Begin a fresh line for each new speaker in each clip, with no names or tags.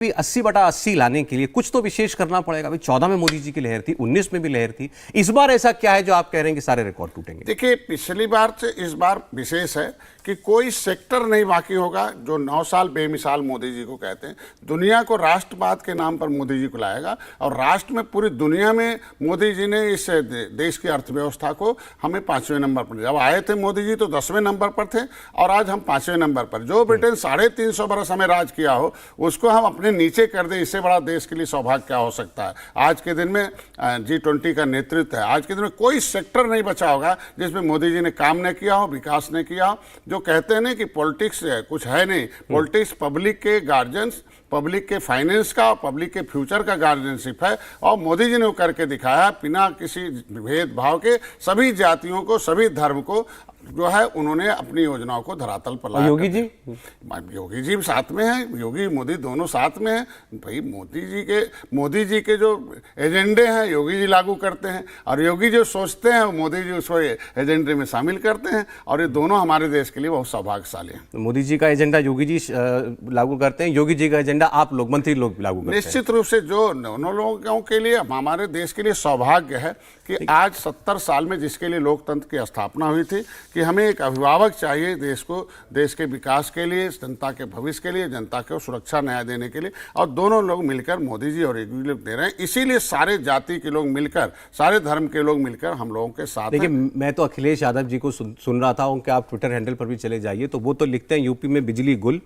80/80 लाने के लिए कुछ तो विशेष करना पड़ेगा। अभी 14 में मोदी जी की लहर थी, 19 में भी लहर थी। इस बार ऐसा क्या है जो आप कह रहे हैं कि सारे रिकॉर्ड टूटेंगे?
देखिए, पिछली बार से इस बार विशेष है कि कोई सेक्टर नहीं बाकी होगा जो 9 साल बेमिसाल मोदी जी को कहते हैं। दुनिया को राष्ट्रवाद के नाम पर मोदी जी को लाएगा और राष्ट्र में पूरी दुनिया में मोदी जी ने इस देश की अर्थव्यवस्था को हमें 5वें नंबर पर, जब आए थे मोदी जी तो 10वें नंबर पर थे और आज हम 5वें नंबर पर। जो ब्रिटेन 350 बरस हमें राज किया हो उसको हम अपने नीचे कर दे, इससे बड़ा देश के लिए सौभाग्य क्या हो सकता है। आज के दिन में G20 का नेतृत्व है। आज के दिन में कोई सेक्टर नहीं बचा होगा जिसमें मोदी जी ने काम न किया हो, विकास ने किया हो। जो कहते हैं ना कि पॉलिटिक्स कुछ है नहीं, पॉलिटिक्स पब्लिक के गार्जियंस, पब्लिक के फाइनेंस का और पब्लिक के फ्यूचर का गार्जियनशिप है। और मोदी जी ने वो करके दिखाया, बिना किसी भेदभाव के सभी जातियों को, सभी धर्म को जो है उन्होंने अपनी योजनाओं को धरातल पर लाया।
योगी जी
भी साथ में हैं, योगी मोदी दोनों साथ में हैं। भाई मोदी जी के जो एजेंडे हैं योगी जी लागू करते हैं और योगी जो सोचते हैं मोदी जी उसको एजेंडे में शामिल करते हैं और ये दोनों हमारे देश के लिए बहुत सौभाग्यशाली हैं।
मोदी जी का एजेंडा योगी जी लागू करते हैं, योगी जी का एजेंडा आप लोग मंत्री लोग लागू करते हैं।
निश्चित रूप से जो दोनों लोगों के लिए, हमारे देश के लिए सौभाग्य है कि आज 70 साल में जिसके लिए लोकतंत्र की स्थापना हुई थी कि हमें एक अभिभावक चाहिए देश को, देश के विकास के लिए, जनता के भविष्य के लिए, जनता को सुरक्षा न्याय देने के लिए, और दोनों लोग मिलकर मोदी जी और योगी लोग दे रहे हैं। इसीलिए सारे जाति के लोग मिलकर, सारे धर्म के लोग मिलकर हम लोगों के साथ।
देखिए, मैं तो अखिलेश यादव जी को सुन रहा था, उनके आप ट्विटर हैंडल पर भी चले जाइए तो वो तो लिखते हैं यूपी में बिजली गुल,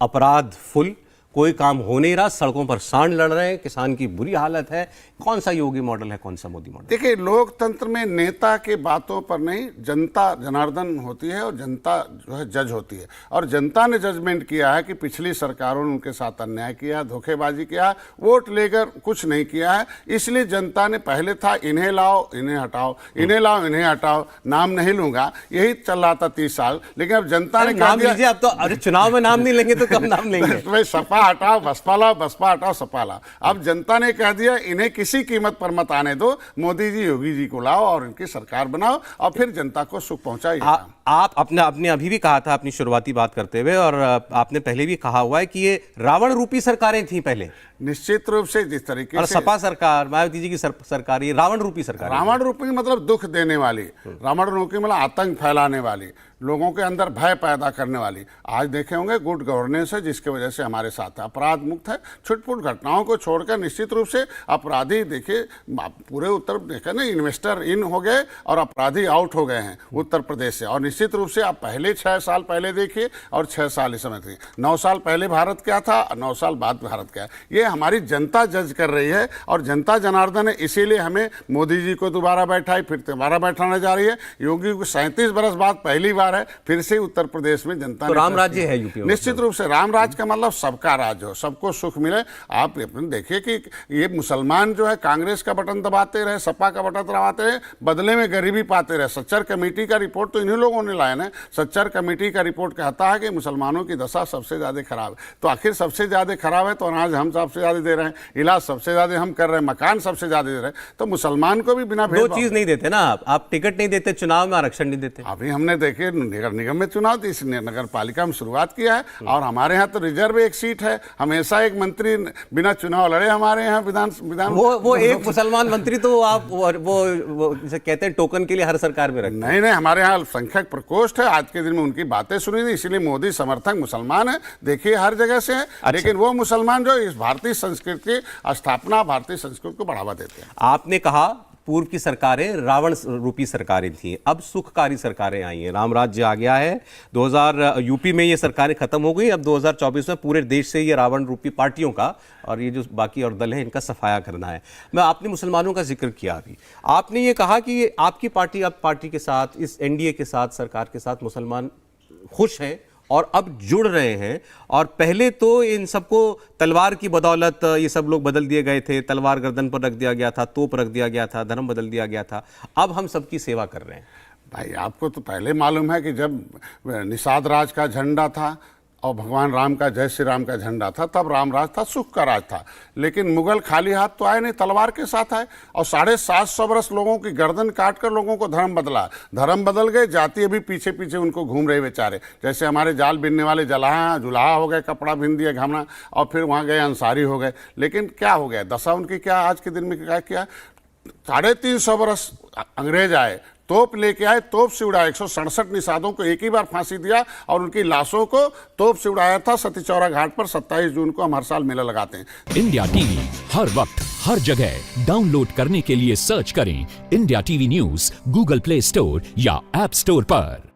अपराध फुल, कोई काम हो नहीं रहा, सड़कों पर सांड लड़ रहे हैं, किसान की बुरी हालत है। कौन सा योगी मॉडल है, कौन सा मोदी मॉडल?
देखिए, लोकतंत्र में नेता के बातों पर नहीं, जनता जनार्दन होती है और जनता जो है जज होती है। और जनता ने जजमेंट किया है कि पिछली सरकारों ने उनके साथ अन्याय किया, धोखेबाजी किया, वोट लेकर कुछ नहीं किया है। इसलिए जनता ने, पहले था इन्हें लाओ इन्हें हटाओ, इन्हें लाओ इन्हें हटाओ, नाम नहीं लूंगा, यही चल रहा था 30 साल। लेकिन अब जनता ने
नाम लीजिए। अब तो अरे चुनाव में नाम नहीं लेंगे तो कब नाम लेंगे?
सपा हटाओ बसपा लाओ, बसपा हटाओ सपा लाओ। अब जनता ने कह दिया इन्हें किसी कीमत पर मत आने दो, मोदी जी योगी जी को लाओ और इनकी सरकार बनाओ और फिर जनता को सुख पहुंचाइए।
आप अपने अभी भी कहा था अपनी शुरुआती बात करते हुए, और आपने पहले भी कहा हुआ है कि ये रावण रूपी सरकारें थी पहले।
निश्चित रूप से जिस तरीके
और
से
सपा सरकार, मायावती जी की सरकार, ये रावण रूपी सरकार।
रावण रूपी मतलब दुख देने वाली, रावण रूपी मतलब आतंक फैलाने वाली, लोगों के अंदर भय पैदा करने वाली। आज देखे होंगे गुड गवर्नेंस है जिसकी वजह से हमारे साथ अपराध मुक्त है। छुटपुट घटनाओं को छोड़कर निश्चित रूप से अपराधी, देखिए पूरे उत्तर देखे ना, इन्वेस्टर इन हो गए और अपराधी आउट हो गए हैं उत्तर प्रदेश से। और निश्चित रूप से आप पहले 6 साल पहले देखिए और 6 साल इस समय देखिए। 9 साल पहले भारत क्या था, 9 साल बाद भारत क्या है, ये हमारी जनता जज कर रही है। और जनता जनार्दन है, इसीलिए हमें मोदी जी को दोबारा बैठाई, फिर दोबारा बैठाने जा रही है। योगी को 37 बरस बाद पहली बार है फिर से उत्तर प्रदेश में जनता
तो राम राज्य है यूपी में।
निश्चित रूप से राम राज का मतलब सबका राज हो, सबको सुख मिले। आप देखिए कि ये मुसलमान जो है कांग्रेस का बटन दबाते रहे, सपा का बटन दबाते रहे, बदले में गरीबी पाते रहे। सच्चर कमेटी का रिपोर्ट तो इन्हीं लोगों ने लाया ना। सच्चर कमेटी का रिपोर्ट कहता है कि मुसलमानों की दशा सबसे ज्यादा खराब है। तो आखिर सबसे ज्यादा खराब है तो अनाज हम सबसे ज्यादा दे रहे हैं, इलाज सबसे ज्यादा हम कर रहे हैं, मकान सबसे ज्यादा दे रहे हैं, तो मुसलमान को भी बिना
दो चीज नहीं देते ना आप टिकट नहीं देते, चुनाव में आरक्षण नहीं देते।
अभी हमने देखे नगर निगम में चुनाव थी, इस नगर पालिका में शुरुआत किया है और हमारे यहाँ तो रिजर्व एक सीट है। हमेशा एक मंत्री बिना चुनाव लड़े हमारे यहाँ विधान
वो एक मुसलमान मंत्री तो आप वो कहते हैं टोकन के लिए हर सरकार में रखते।
नहीं, हमारे यहाँ अल्पसंख्यक प्रकोष्ठ है। आज के दिन में उनकी बातें सुनी थी, इसलिए मोदी समर्थक मुसलमान है, देखिए हर जगह से है। अच्छा। लेकिन वो मुसलमान जो इस भारतीय संस्कृति की स्थापना, भारतीय संस्कृति को बढ़ावा देते हैं।
आपने कहा पूर्व की सरकारें रावण रूपी सरकारें थी, अब सुखकारी सरकारें आई हैं, राम राज्य आ गया है। 2000 यूपी में ये सरकारें खत्म हो गई, अब 2024 में पूरे देश से ये रावण रूपी पार्टियों का और ये जो बाकी और दल हैं इनका सफाया करना है। मैं आपने मुसलमानों का जिक्र किया, अभी आपने ये कहा कि आपकी पार्टी, अब पार्टी के साथ, इस एनडीए के साथ, सरकार के साथ मुसलमान खुश हैं और अब जुड़ रहे हैं। और पहले तो इन सबको तलवार की बदौलत ये सब लोग बदल दिए गए थे, तलवार गर्दन पर रख दिया गया था, तोप रख दिया गया था, धर्म बदल दिया गया था। अब हम सबकी सेवा कर रहे हैं।
भाई आपको तो पहले मालूम है कि जब निषाद राज का झंडा था और भगवान राम का, जय श्री राम का झंडा था, तब राम राज था, सुख का राज था। लेकिन मुगल खाली हाथ तो आए नहीं, तलवार के साथ आए और 750 वर्ष लोगों की गर्दन काट कर लोगों को धर्म बदला। धर्म बदल गए, जाति अभी पीछे पीछे उनको घूम रहे बेचारे। जैसे हमारे जाल बिनने वाले जुलाहा हो गए, कपड़ा बिन दिया घामना, और फिर वहाँ गए अंसारी हो गए। लेकिन क्या हो गया, दशा उनकी क्या आज के दिन में क्या किया? 350 वर्ष अंग्रेज आए, तोप लेके आए, तोप से उड़ाया। 167 निषादों को एक ही बार फांसी दिया और उनकी लाशों को तोप से उड़ाया था। सती चौरा घाट पर 27 जून को हम हर साल मेला लगाते हैं।
इंडिया टीवी हर वक्त हर जगह डाउनलोड करने के लिए सर्च करें India TV news Google play store या ऐप स्टोर पर।